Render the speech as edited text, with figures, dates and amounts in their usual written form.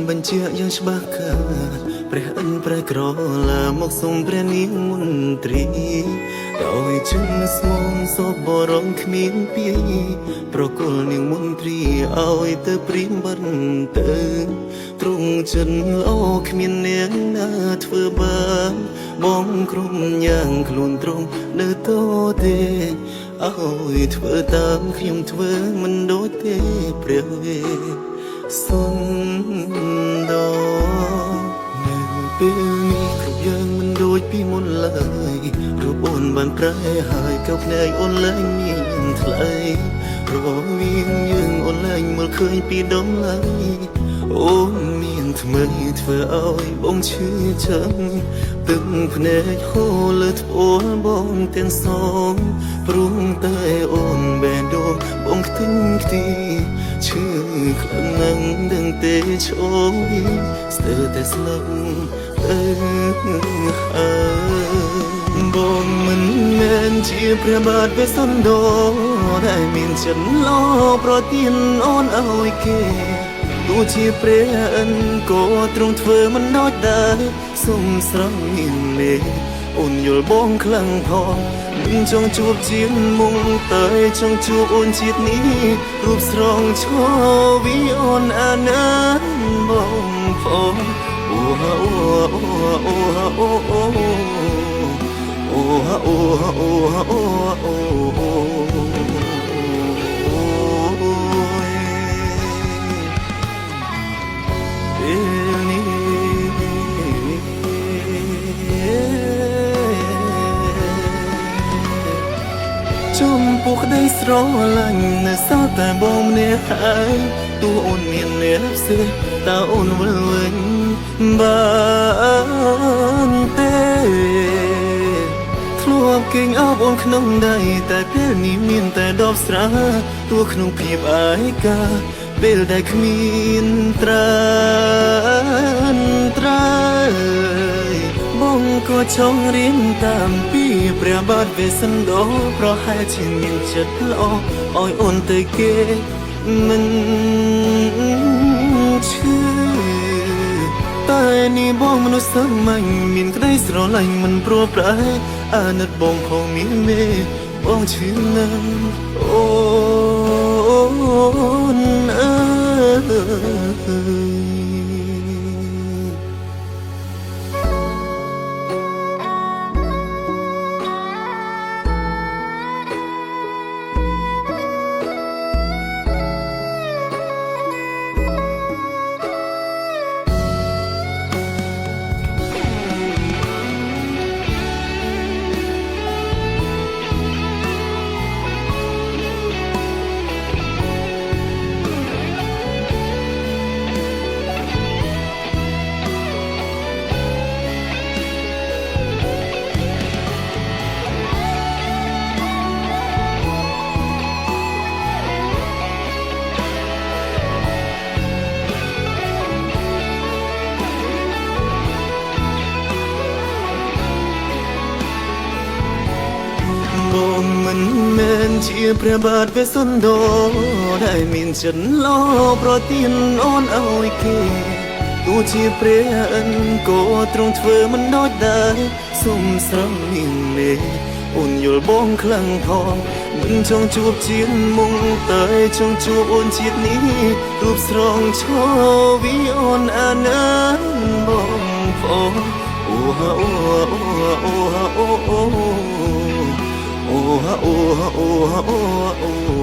បញ្ជាយ៉ាងច្បាស់ខាតព្រះអិនព្រះក្រឡាមកសូមព្រះនាងមន្ត្រីដោយជិនស្មងសពបរំគ្មានពីប្រគល់នាងមន្ត្រីឲ្យទៅព្រៀមបន្ទៅទ្រង់ចិនល្អគ្មាននាងណាធ្វើបានបងក្រុមយ៉ាងខ្លួនត្រង់នៅតទេឲ្យធ្វើតាមខ្ញុំធ្វើមិនដូចទេព្រះវេសុនដនៅពេលនេះគ្រប់យ៉ាងមិនដូចពីមុនឡើយរូបអូនបានប្រែហើយកោភ្នែកអូនឡើងមានថ្លៃរវាងយើងអូនឡើងមើលឃើញពីដំឡៃអូនមានថ្មីធ្វើឲ្យបងឈឺចាំទឹកភ្នែកហូរលើត្បូងបងទាំងសងព្រមតែអូនបែរដូងបងខ្ទិញខ្ទីឈឺខ្លាំងណាស់ដឹងទេឈោស្ទើរតែស្លាប់បងមិនមែនជាព្រះបាទវេស្សន្តរដែលមានចិត្តល្អប្រទានអូនឲ្យគេទោះជាព្រះអិនក៏ទ្រង់ធ្វើមិនដូចដែរសុំស្រង់មានមេអូនយល់បងខ្លាំងផងមិនចង់ជួបជាមុងតែចង់ជួបអូនជាតិនេះរូបស្រងឈរវីអូនអាណាបងផងអូអូអូអូអូអូអូអូអូចំពោះក្តីស្រឡាញ់នៅសល់តែបងម្នាក់ហើយទោះអូនមានអ្នកផ្សេងតើអូនវិលវិញបានទេធ្លាប់គេងអបអូនក្នុងដៃតែពេលនេះមានតែដបស្រាទោះក្នុងភាពអាយកាពេលដែលគ្មានត្រានត្រើយបងក៏ចង់រៀនតាមពីព្រះបាទវេស្សន្តរប្រហែលជាមានចិត្តល្អឲ្យអូនទៅគេមិនឈឺតែនេះបងមនុស្សសាមញ្ញមានក្តីស្រឡាញ់មិនព្រោះប្រែអាណិតបងផងមានមេបងឈឺណាស់អូនអើយបងមិនមែនជាព្រះបាទវេស្សន្តរដែលមានចិត្តល្អប្រទានអូនឲ្យគេទោះជាព្រះអិនក៏ទ្រង់ធ្វើមិនដូចដែរសុំស្រង់មានមេអូនយល់បងខ្លាំងផងមិនចង់ជួបជាមុងតែចង់ជួបអូនជាតិនេះរូបស្រងឈរវីអូនអាណាបងផងអូអូអូអូអូអូអូអូអូអូ